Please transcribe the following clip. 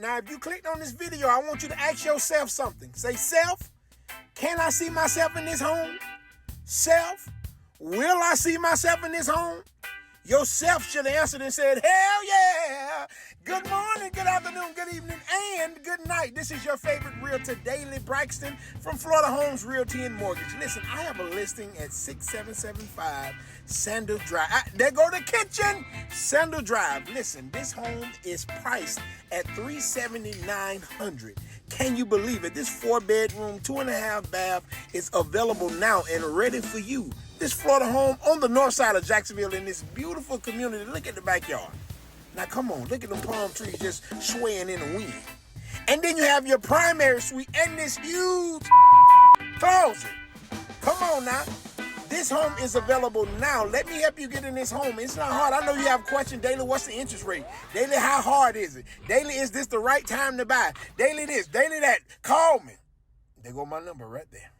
Now, if you clicked on this video, I want you to ask yourself something. Say, self, can I see myself in this home? Self, will I see myself in this home? Yourself should have answered and said, hell yeah. Good morning, good afternoon, good evening, and good night. This is your favorite realtor, Daly Braxton from Florida Homes Realty and Mortgage. Listen, I have a listing at 6775 Sandle Drive. There go the kitchen, Sandle Drive. Listen, this home is priced at $379,900. Can you believe it? This 4-bedroom, 2.5 bath is available now and ready for you. This Florida home on the north side of Jacksonville in this beautiful community. Look at the backyard. Now come on, look at them palm trees just swaying in the wind. And then you have your primary suite and this huge closet. Come on now. This home is available now. Let me help you get in this home. It's not hard. I know you have a question. Daly, what's the interest rate? Daly, how hard is it? Daly, is this the right time to buy? Daly this, Daly that. Call me. There go my number right there.